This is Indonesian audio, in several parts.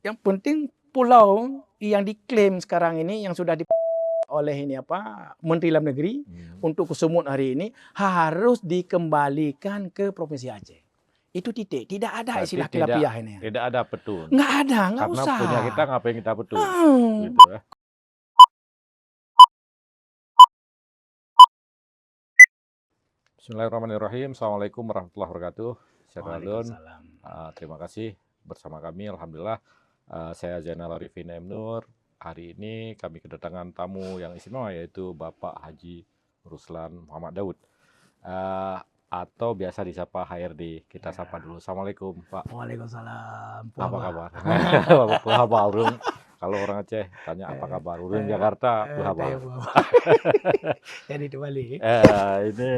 Yang penting pulau yang diklaim sekarang ini yang sudah oleh ini apa Menteri Dalam Negeri untuk ke Sumut hari ini harus dikembalikan ke Provinsi Aceh. Itu titik. Tidak ada Berarti istilah khilafiyah ini. tidak ada petun. Nggak ada, nggak Karena usah. punya kita ngapain kita petun. Hmm. Gitu ya. Bismillahirrahmanirrahim. Assalamualaikum warahmatullahi wabarakatuh. Waalaikumsalam. Terima kasih bersama kami. Alhamdulillah. Saya Zainal Arifin M. Nur. Hari ini kami kedatangan tamu yang istimewa yaitu Bapak Haji Ruslan Muhammad Daud. Atau biasa disapa HRD. Kita sapa dulu. Assalamualaikum Pak. Waalaikumsalam. Apa kabar? Apa urung? Kalau orang Aceh tanya apa kabar? Urung Jakarta, apa? Jadi di Bali. Ini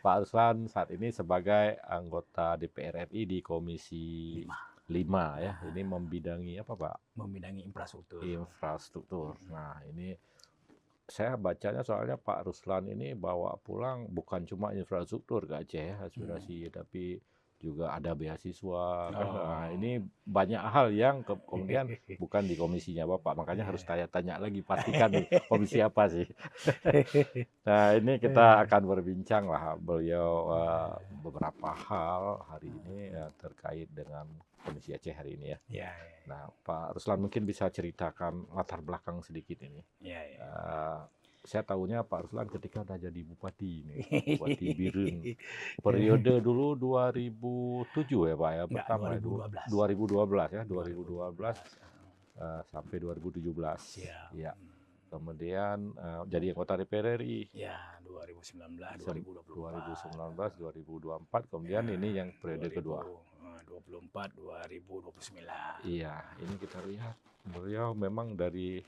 Pak Ruslan saat ini sebagai anggota DPR RI di Komisi 5 ya. Ini membidangi apa Pak? Membidangi infrastruktur. Infrastruktur. Nah ini saya bacanya soalnya Pak Ruslan ini bawa pulang bukan cuma infrastruktur ke Aceh ya, aspirasi, tapi juga ada beasiswa. Kan? Nah, ini banyak hal yang kemudian bukan di komisinya Bapak, makanya harus tanya-tanya lagi, pastikan nih komisi apa sih. Nah ini kita akan berbincang lah beliau beberapa hal hari ini terkait dengan Komisi Aceh hari ini ya. Nah Pak Ruslan mungkin bisa ceritakan latar belakang sedikit ini. Saya tahunya Pak Ruslan ketika udah jadi bupati ini, Bupati Birun. Periode dulu 2007 ya Pak ya, pertama 2012 ya, 2012 sampai 2017. Ya. Kemudian jadi anggota DPR RI. Ya, 2019, 2024. 2019, 2024, kemudian ini yang periode kedua. 2024, 2029. Iya, ini kita lihat beliau memang dari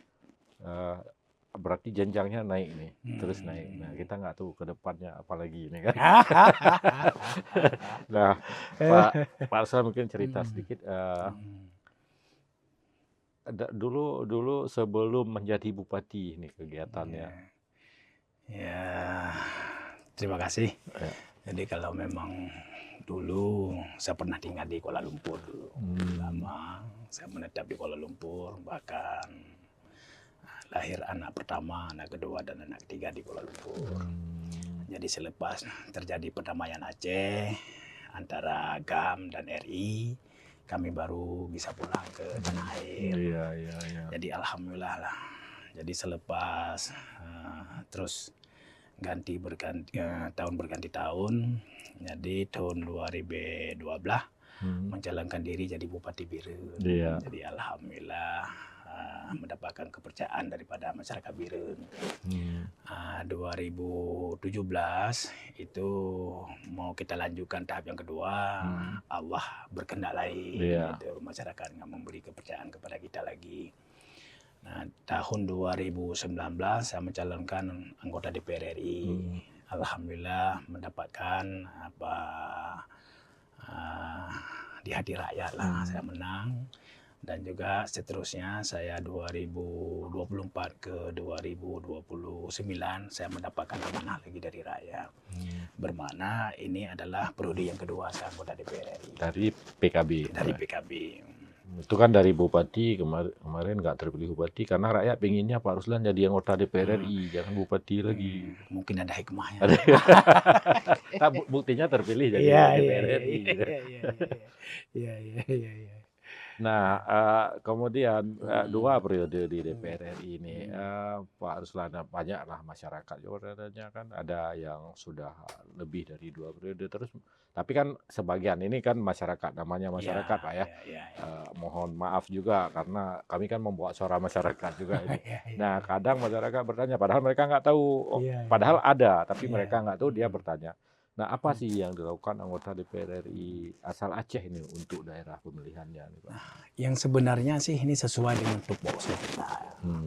berarti jenjangnya naik nih, terus naik. Nah kita nggak tahu ke depannya apalagi ini kan. Nah Pak Ruslan mungkin cerita sedikit. Dulu sebelum menjadi bupati ini kegiatannya. Ya, terima kasih. Jadi kalau memang dulu saya pernah tinggal di Kuala Lumpur dulu, lama saya menetap di Kuala Lumpur, bahkan lahir anak pertama, anak kedua, dan anak ketiga di Kuala Lumpur. Jadi selepas terjadi perdamaian Aceh antara GAM dan RI, kami baru bisa pulang ke tanah air. Jadi alhamdulillah lah. Jadi selepas terus tahun berganti tahun, jadi tahun 2012 mencalonkan diri jadi Bupati Birun. Jadi alhamdulillah mendapatkan kepercayaan daripada masyarakat Birun. 2017 itu mau kita lanjutkan tahap yang kedua, Allah berkehendak lain. Itu masyarakat nggak memberi kepercayaan kepada kita lagi. Nah, tahun 2019 saya mencalonkan anggota DPR RI. Alhamdulillah mendapatkan di hati rakyat lah, saya menang. Dan juga seterusnya saya 2024 ke 2029 saya mendapatkan amanah lagi dari rakyat. Bermakna ini adalah periode yang kedua saya anggota DPR RI. Dari PKB. Dari PKB. Itu kan dari bupati kemarin nggak terpilih bupati karena rakyat pengennya Pak Ruslan jadi anggota DPR RI, jangan bupati lagi. Mungkin ada hikmahnya. Buktinya terpilih jadi DPR RI. Nah, kemudian dua periode di DPR RI ini, Pak Ruslan, banyaklah masyarakat Jordannya kan ada yang sudah lebih dari 2 periode terus, tapi kan sebagian ini kan masyarakat, namanya masyarakat Pak ya. Mohon maaf juga karena kami kan membawa suara masyarakat juga ini. Nah, kadang masyarakat bertanya, padahal mereka nggak tahu, padahal ada, tapi mereka nggak tahu, dia bertanya. Nah, apa sih yang dilakukan anggota DPR RI asal Aceh ini untuk daerah pemilihannya? Nih, Pak? Yang sebenarnya sih ini sesuai dengan tupoksi kita.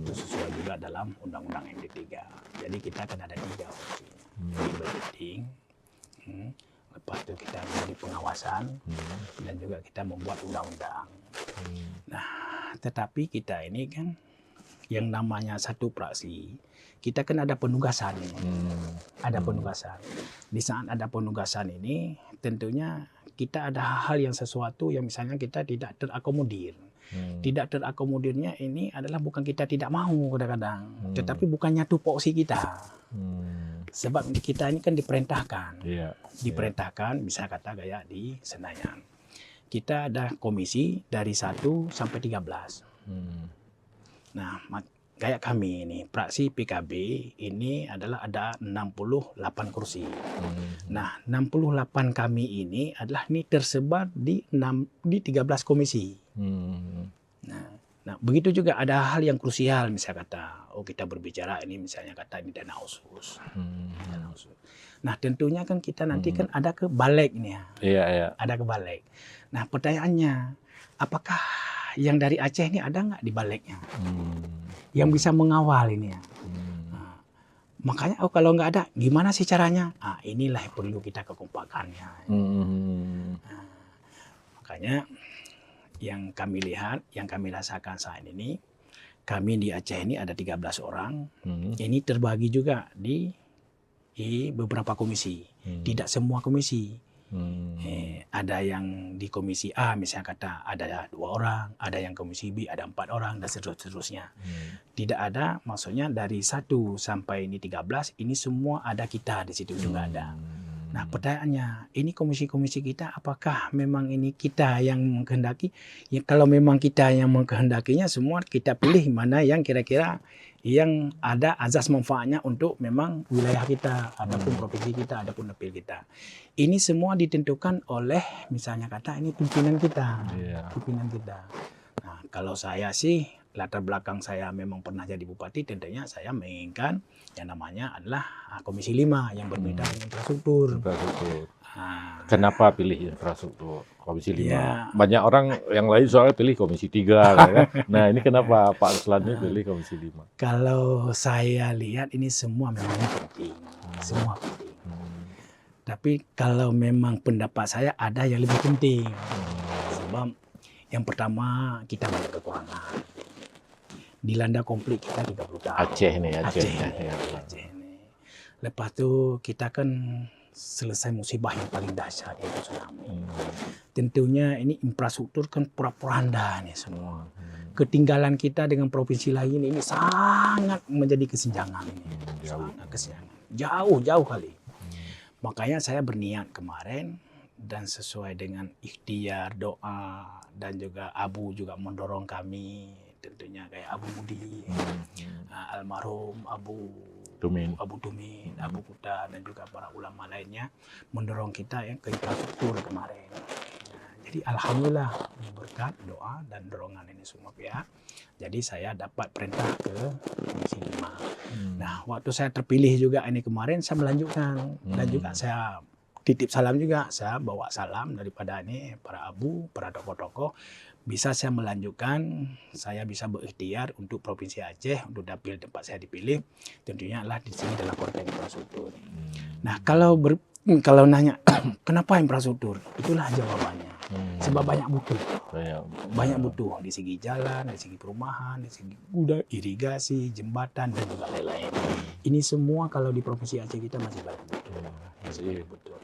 Itu sesuai juga dalam Undang-Undang MD3. Jadi kita kan ada 3 opsinya. Budgeting, lepas itu kita menjadi pengawasan, dan juga kita membuat undang-undang. Nah, tetapi kita ini kan yang namanya satu praksi, kita kan ada penugasan. Ada penugasan. Di saat ada penugasan ini, tentunya kita ada hal yang sesuatu yang misalnya kita tidak terakomodir. Tidak terakomodirnya ini adalah bukan kita tidak mau kadang-kadang, tetapi bukannya tupoksi kita. Sebab kita ini kan diperintahkan. Diperintahkan, bisa kata kayak di Senayan. Kita ada komisi dari 1 sampai 13. Nah, kayak kami ini, fraksi PKB ini adalah ada 68 kursi. Nah, 68 kami ini adalah tersebar di 13 komisi. Nah, begitu juga ada hal yang krusial, misalnya kata, kita berbicara ini misalnya kata ini dana khusus. Nah, tentunya kan kita nanti kan ada ke balik nih ya. Ada ke balik. Nah, pertanyaannya, apakah yang dari Aceh ini ada nggak di baliknya? Yang bisa mengawal ini ya. Nah, makanya kalau nggak ada, gimana sih caranya? Inilah yang perlu kita kekompakannya. Nah, makanya yang kami lihat, yang kami rasakan saat ini, kami di Aceh ini ada 13 orang. Ini terbagi juga di beberapa komisi. Tidak semua komisi. Ada yang di komisi A misalnya kata ada 2 orang, ada yang komisi B ada 4 orang dan seterusnya. Tidak ada, maksudnya dari 1 sampai ini 13 ini semua ada kita di situ juga ada. Nah, pertanyaannya, ini komisi-komisi kita apakah memang ini kita yang mengkehendaki? Ya, kalau memang kita yang mengkehendakinya, semua kita pilih mana yang kira-kira yang ada azas manfaatnya untuk memang wilayah kita, adapun provinsi kita, adapun dapil kita. Ini semua ditentukan oleh misalnya kata ini pimpinan kita. Pimpinan kita. Nah, kalau saya sih latar belakang saya memang pernah jadi bupati, tentunya saya menginginkan yang namanya adalah Komisi 5 yang berkaitan dengan infrastruktur. Kenapa pilih infrastruktur Komisi 5? Banyak orang yang lain soalnya pilih Komisi 3. Kan? Nah, ini kenapa Pak Ruslan ini pilih Komisi 5? Kalau saya lihat ini semua memang penting. Semua penting. Tapi kalau memang pendapat saya ada yang lebih penting. Sebab yang pertama kita banyak kekurangan. Dilanda konflik kita 30 tahun. Aceh ini. Lepas itu kita kan selesai musibah yang paling dahsyat yaitu tsunami. Tentunya ini infrastruktur kan pura-poranda nih semua. Ketinggalan kita dengan provinsi lain ini sangat menjadi kesenjangan ini. Sangat kesenjangan. Jauh kali. Makanya saya berniat kemarin dan sesuai dengan ikhtiar, doa dan juga Abu juga mendorong kami. Tentunya kayak Abu Budi, almarhum Abu Tumin, Abu Kuta dan juga para ulama lainnya mendorong kita yang ke infrastruktur kemarin. Nah, jadi alhamdulillah berkat doa dan dorongan ini semua pihak. Jadi saya dapat perintah ke Komisi 5. Nah, waktu saya terpilih juga ini kemarin saya melanjutkan dan juga saya titip salam juga, saya bawa salam daripada ini para abu, para tokoh-tokoh. Bisa saya melanjutkan, saya bisa berikhtiar untuk Provinsi Aceh, untuk dapil tempat saya dipilih, tentunya adalah di sini dalam konteks infrastruktur. Nah, kalau nanya kenapa infrastruktur, itulah jawabannya. Sebab banyak butuh, banyak butuh di segi jalan, di segi perumahan, di segi irigasi, jembatan dan juga lain-lain. Ini semua kalau di Provinsi Aceh kita masih banyak butuh. Masih butuh.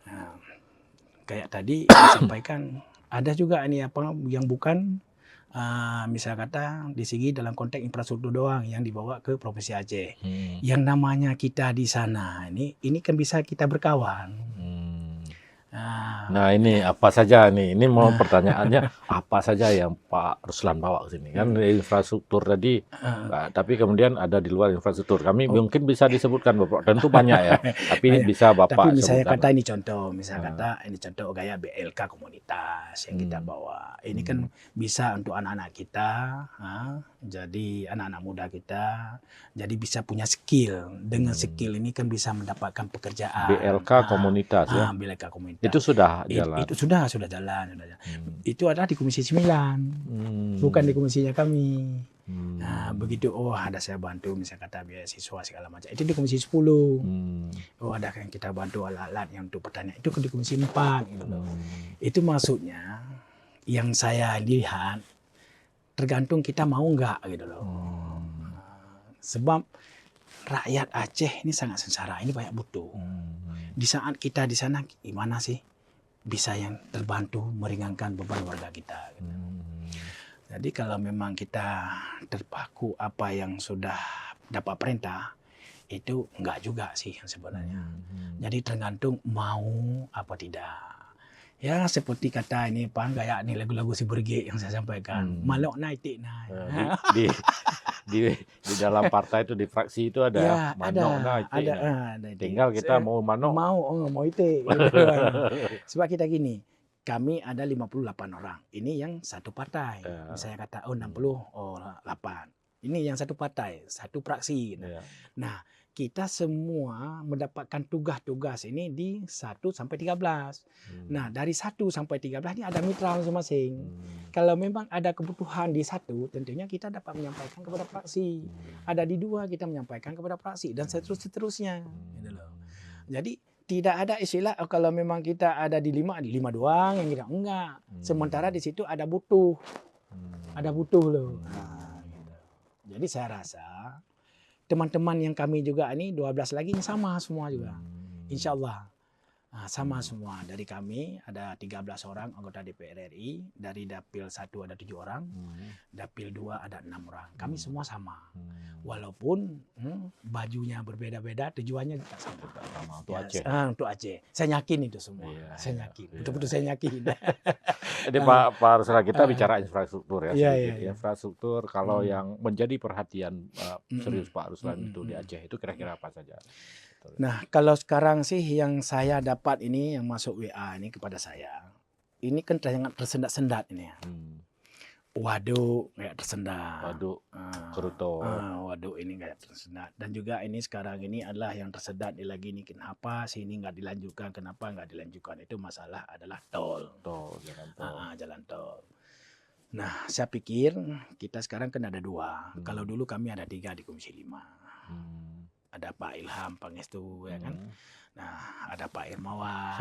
Nah, kayak tadi disampaikan. Ada juga ini apa yang bukan misal kata di segi dalam konteks infrastruktur doang yang dibawa ke Provinsi Aceh. Yang namanya kita di sana ini kan bisa kita berkawan. Nah, ini apa saja nih? Ini mau pertanyaannya apa saja yang Pak Ruslan bawa ke sini? Kan infrastruktur tadi, tapi kemudian ada di luar infrastruktur. Kami mungkin bisa disebutkan Bapak, tentu banyak ya. Tapi bisa Bapak tapi misalnya sebutkan. Kata ini contoh, misalnya kata ini contoh gaya BLK komunitas yang kita bawa. Ini kan bisa untuk anak-anak kita, jadi anak-anak muda kita, jadi bisa punya skill. Dengan skill ini kan bisa mendapatkan pekerjaan. BLK komunitas ya. BLK komunitas. Itu sudah jalan. Itu sudah jalan. Itu ada di Komisi 9, bukan di komisinya kami. Nah, begitu ada saya bantu misalnya kata beasiswa segala macam. Itu di Komisi 10. Ada yang kita bantu alat-alat yang untuk pertanian. Itu di Komisi 4 gitu loh. Itu maksudnya yang saya lihat tergantung kita mau nggak gitu loh. Sebab rakyat Aceh ini sangat sengsara, ini banyak butuh. Di saat kita di sana gimana sih bisa yang terbantu meringankan beban warga kita. Gitu. Jadi kalau memang kita terpaku apa yang sudah dapat perintah, itu enggak juga sih sebenarnya. Jadi tergantung mau apa tidak. Ya seperti kata ini Pan, kayak ini lagu-lagu si Berge yang saya sampaikan. Malok naik tik nah. Di dalam partai itu, di fraksi itu ada Ya, manok nah itik ada, nah. ada itik. Tinggal kita mau manok. Mau itik. Gitu. Sebab kita gini, kami ada 58 orang. Ini yang satu partai. Misalnya kata 68. Ini yang satu partai, satu fraksi. Nah, kita semua mendapatkan tugas-tugas ini di 1 sampai 13. Nah, dari 1 sampai 13 ini ada mitra masing-masing. Kalau memang ada kebutuhan di 1, tentunya kita dapat menyampaikan kepada fraksi. Ada di 2, kita menyampaikan kepada fraksi dan seterusnya. Gitu loh. Jadi tidak ada istilah kalau memang kita ada di 5 doang yang kita enggak. Sementara di situ ada butuh. Ada butuh loh. Nah, gitu. Jadi saya rasa teman-teman yang kami juga ini 12 lagi ini sama semua juga. Insya Allah. Nah, sama semua. Dari kami ada 13 orang anggota DPR RI. Dari Dapil 1 ada 7 orang. Dapil 2 ada 6 orang. Kami semua sama. Walaupun bajunya berbeda-beda, tujuannya juga sama. Untuk Aceh. Untuk Aceh. Saya yakin itu semua. Saya yakin. Betul-betul saya yakin. Jadi Pak Ruslan, kita bicara infrastruktur ya. Iya. Infrastruktur kalau yang menjadi perhatian serius Pak Ruslan itu di Aceh itu kira-kira apa saja? Nah, kalau sekarang sih yang saya dapat ini yang masuk WA ini kepada saya. Ini kan sangat tersendat-sendat ini ya. Waduk kayak tersendat. Waduk Keruto. Waduk ini kayak tersendat. Dan juga ini sekarang ini adalah yang tersendat lagi ini kenapa sini nggak dilanjutkan, kenapa nggak dilanjutkan. Itu masalah adalah tol. Jalan tol. Jalan tol. Nah, saya pikir kita sekarang kan ada 2. Kalau dulu kami ada 3 di Komisi 5. Ada Pak Ilham Pangestu ya kan. Nah, ada Pak Irmawan.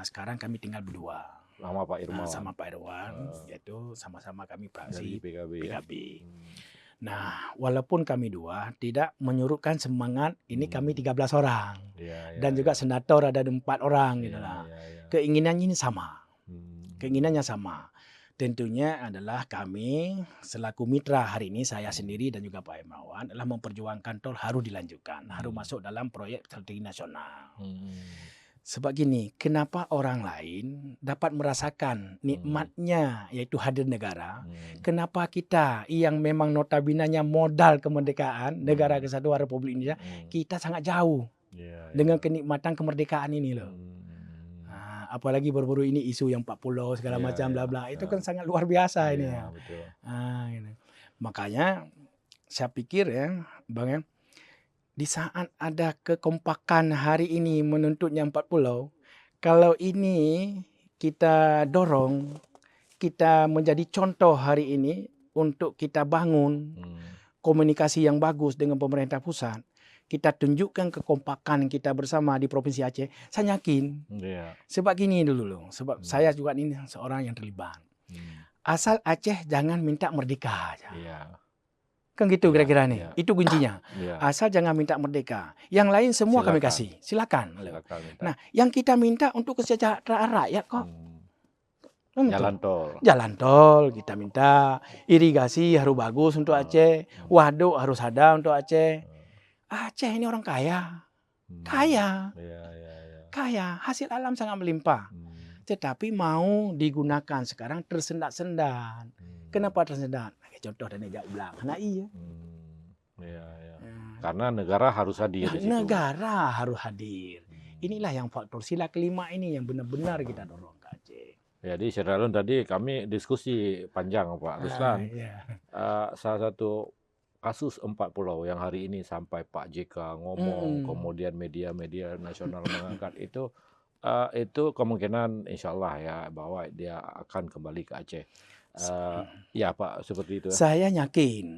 Sekarang kami tinggal berdua. Sama Pak Irmawan. Sama Pak Irmawan, yaitu sama-sama kami fraksi PKB. Nah, walaupun kami 2 tidak menyurutkan semangat ini kami 13 orang. Dan juga senator ada 4 orang gitu lah. Keinginannya ini sama. Keinginannya sama. Tentunya adalah kami selaku mitra hari ini, saya sendiri dan juga Pak Irmawan adalah memperjuangkan tol harus dilanjutkan, harus masuk dalam proyek strategi nasional. Sebab gini, kenapa orang lain dapat merasakan nikmatnya yaitu hadir negara, kenapa kita yang memang notabinanya modal kemerdekaan negara kesatuan Republik Indonesia, kita sangat jauh dengan kenikmatan kemerdekaan ini loh. Apalagi baru-baru ini isu yang 4 pulau segala macam bla bla itu kan sangat luar biasa ini ya. Betul. Gitu. Makanya saya pikir ya, Bang ya, di saat ada kekompakan hari ini menuntutnya 4 pulau, kalau ini kita dorong, kita menjadi contoh hari ini untuk kita bangun komunikasi yang bagus dengan pemerintah pusat. Kita tunjukkan kekompakan kita bersama di Provinsi Aceh, saya yakin. Sebab gini dulu loh, sebab saya juga ini seorang yang terlibat. Asal Aceh jangan minta merdeka aja. Kan gitu kira-kira nih, itu kuncinya. Asal jangan minta merdeka. Yang lain semua kami kasih, silakan. Nah, yang kita minta untuk kesejahteraan rakyat kok. Jalan tol kita minta, irigasi harus bagus untuk Aceh, waduk harus ada untuk Aceh. Aceh ini orang kaya, kaya, hasil alam sangat melimpah. Tetapi mau digunakan sekarang tersendat-sendat. Kenapa tersendat? Contoh dan nejak bilang, nah iya. Karena negara harus hadir di situ. Negara harus hadir. Inilah yang faktor sila kelima ini yang benar-benar kita dorong ke Aceh. Jadi Syaralun tadi kami diskusi panjang Pak Ruslan. Salah satu kasus 4 pulau yang hari ini sampai Pak JK ngomong, kemudian media-media nasional mengangkat itu kemungkinan insya Allah ya bahwa dia akan kembali ke Aceh. Ya Pak, seperti itu. Saya yakin.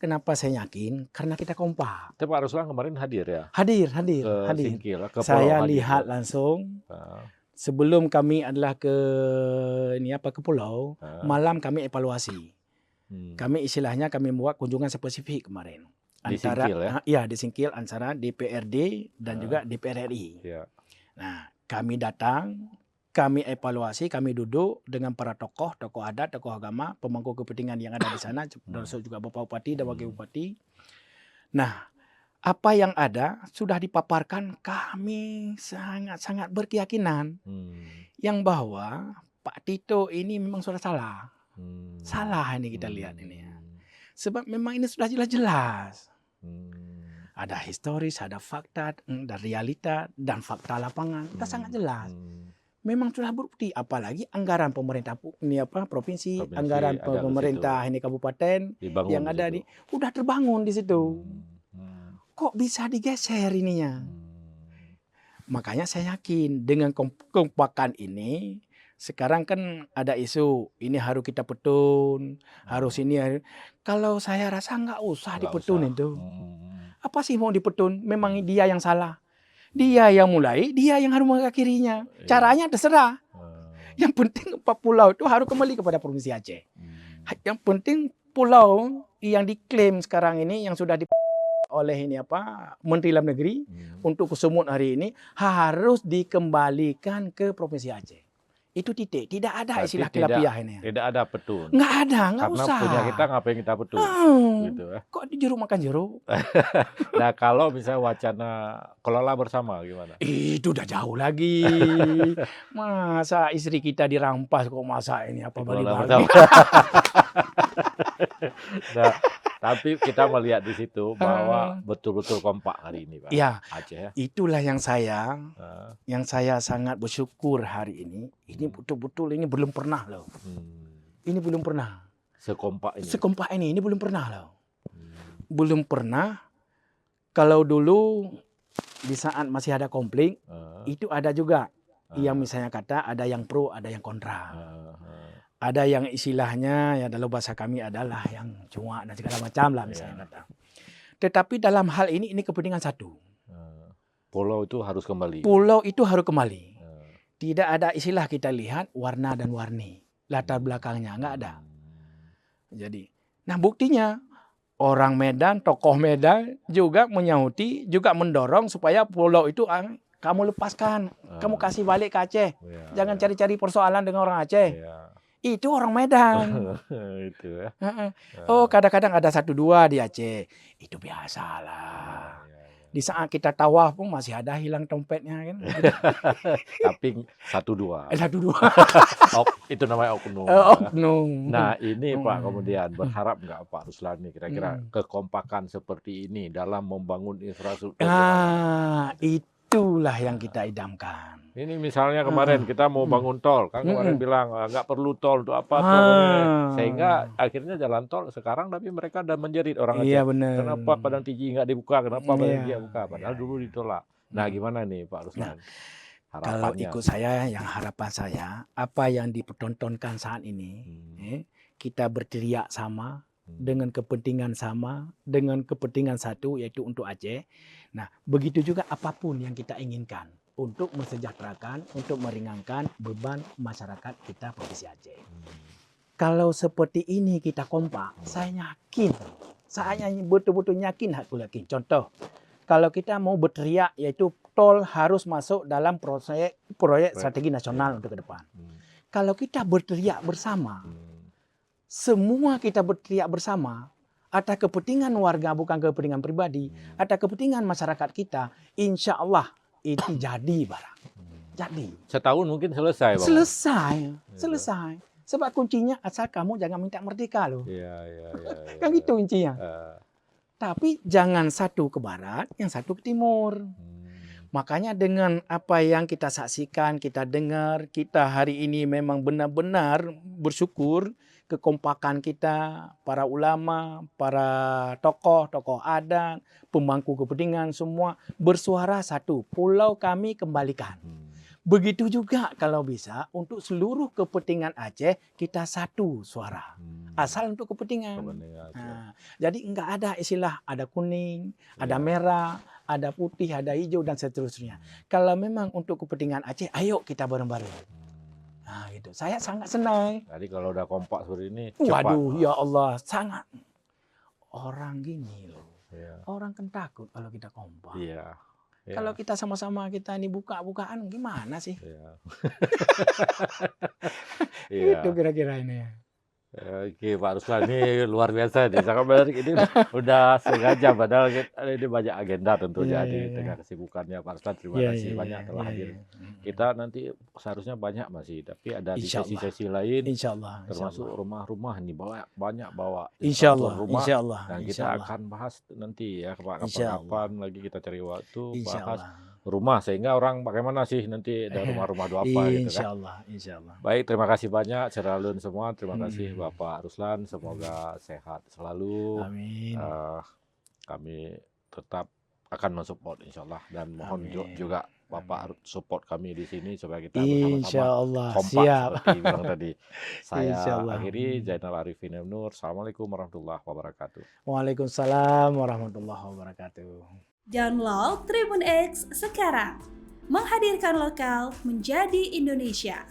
Kenapa saya yakin? Karena kita kompak. Tapi Pak Ruslan kemarin hadir ya? Hadir. Singkil, ke saya Pulau lihat langsung. Sebelum kami adalah ke pulau, malam kami evaluasi. Kami istilahnya kami buat kunjungan spesifik kemarin. Antara di Singkil antara DPRD dan juga DPR RI. Nah, kami datang kami evaluasi, kami duduk dengan para tokoh adat, tokoh agama, pemangku kepentingan yang ada di sana, termasuk juga Bapak Bupati dan Wakil Bupati. Nah, apa yang ada sudah dipaparkan, kami sangat-sangat berkeyakinan yang bahwa Pak Tito ini memang sudah salah. Salah ini kita lihat ini ya. Sebab memang ini sudah jelas-jelas. Ada historis, ada fakta, ada realita, dan fakta lapangan. Kita sangat jelas. Memang sudah berbukti, apalagi anggaran pemerintah provinsi, anggaran pemerintah ini kabupaten dibangun yang ada di udah terbangun di situ. Kok bisa digeser ininya? Makanya saya yakin dengan kekompakan ini, sekarang kan ada isu ini harus kita petun, harus ini. Kalau saya rasa nggak usah dipetun itu. Apa sih mau dipetun? Memang dia yang salah. Dia yang mulai, dia yang harus mengakhirinya. Caranya terserah. Yang penting pulau itu harus kembali kepada Provinsi Aceh. Yang penting pulau yang diklaim sekarang ini yang sudah oleh Menteri Dalam Negeri untuk ke Sumut hari ini harus dikembalikan ke Provinsi Aceh. Itu titik. Tidak ada istilah khilafiyah ini. Tidak ada petun. Nggak ada, nggak usah. Karena punya kita ngapain kita petun. Gitu ya. Kok di jeruk makan jeruk? Nah kalau misalnya wacana kelola bersama gimana? Itu udah jauh lagi. Masa istri kita dirampas kok masa ini apa bagi-bagi. Nah, tapi kita melihat di situ bahwa betul-betul kompak hari ini, Pak. Ya, Aceh. Itulah yang saya sangat bersyukur hari ini. Ini betul-betul ini belum pernah loh. Ini belum pernah. Sekompak ini. Sekompak ini belum pernah loh. Belum pernah. Kalau dulu di saat masih ada konflik, itu ada juga yang misalnya kata ada yang pro, ada yang kontra. Ada yang istilahnya ya dalam bahasa kami adalah yang cuak dan segala macam lah misalnya kata. Tetapi dalam hal ini kepentingan satu. Pulau itu harus kembali. Pulau itu harus kembali. Tidak ada istilah kita lihat warna dan warni. Latar belakangnya nggak ada. Jadi, nah buktinya orang Medan, tokoh Medan juga menyahuti, juga mendorong supaya pulau itu kamu lepaskan, kamu kasih balik ke Aceh. Jangan cari-cari persoalan dengan orang Aceh. Itu orang Medan. Itu ya. Oh, kadang-kadang ada 1-2 di Aceh. Itu biasalah. Di saat kita tawaf pun masih ada hilang dompetnya kan. Tapi 1-2. 1-2. Itu namanya oknum. Oknum. Nah ini Pak kemudian berharap nggak Pak Ruslan nih kira-kira kekompakan seperti ini dalam membangun infrastruktur. Itulah yang kita idamkan. Ini misalnya kemarin kita mau bangun tol, kan kemarin bilang nggak perlu tol untuk apa tol, sehingga akhirnya jalan tol sekarang tapi mereka udah menjerit orang Aceh. Iya, bener. Kenapa Padang Tiji nggak dibuka, kenapa Padang Tiji buka, padahal dulu ditolak. Nah gimana nih Pak Ruslan? Kalau ikut saya, yang harapan saya, apa yang dipertontonkan saat ini, kita berteriak sama, dengan kepentingan sama, dengan kepentingan satu, yaitu untuk Aceh. Nah, begitu juga apapun yang kita inginkan untuk mensejahterakan, untuk meringankan beban masyarakat kita Provinsi Aceh. Kalau seperti ini kita kompak, saya betul-betul yakin, aku yakin. Contoh, kalau kita mau berteriak, yaitu tol harus masuk dalam proyek strategi nasional untuk ke depan. Kalau kita berteriak bersama, semua kita berteriak bersama, ada kepentingan warga bukan kepentingan pribadi, ada kepentingan masyarakat kita, insya Allah itu jadi barang. Jadi. Setahun mungkin selesai, Bang. Selesai. Sebab kuncinya asal kamu jangan minta merdeka loh. Kan gitu kuncinya. Tapi jangan satu ke barat, yang satu ke timur. Makanya dengan apa yang kita saksikan, kita dengar, kita hari ini memang benar-benar bersyukur kekompakan kita, para ulama, para tokoh adat, pemangku kepentingan semua bersuara satu, pulau kami kembalikan. Begitu juga kalau bisa untuk seluruh kepentingan Aceh kita satu suara. Asal untuk kepentingan. Nah, jadi enggak ada istilah ada kuning, ada merah, ada putih, ada hijau dan seterusnya. Kalau memang untuk kepentingan Aceh, ayo kita bareng-bareng. Nah, gitu. Saya sangat senang. Jadi kalau udah kompak seperti ini, waduh, ya Allah, sangat. Orang gini loh. Orang kan takut kalau kita kompak. Ya. Kalau kita sama-sama kita ini buka-bukaan gimana sih? Iya. Itu Iya. kira-kira ini. Oke, Pak Ruslan ini luar biasa nih, sangat menarik. Ini udah sengaja, padahal ini banyak agenda tentunya di tengah kesibukannya. Pak Ruslan, terima kasih banyak telah hadir. Kita nanti seharusnya banyak masih, tapi ada di sesi-sesi lain, Insyaallah, termasuk rumah-rumah nih, banyak bawa Insyaallah, rumah, insyaallah, dan kita akan bahas nanti ya, kapan-kapan lagi kita cari waktu bahas rumah, sehingga orang bagaimana sih nanti ada rumah-rumah apa gitu kan. Insyaallah. Baik, terima kasih banyak Ceralun semua. Terima kasih Bapak Ruslan. Semoga sehat selalu. Amin. Kami tetap akan mensupport insyaallah, dan mohon juga Bapak support kami di sini supaya kita bersama-sama kompak seperti bilang tadi. Saya akhiri, Zainal Arifin M. Nur. Assalamualaikum warahmatullahi wabarakatuh. Waalaikumsalam warahmatullahi wabarakatuh. Download Tribun X sekarang, menghadirkan lokal menjadi Indonesia.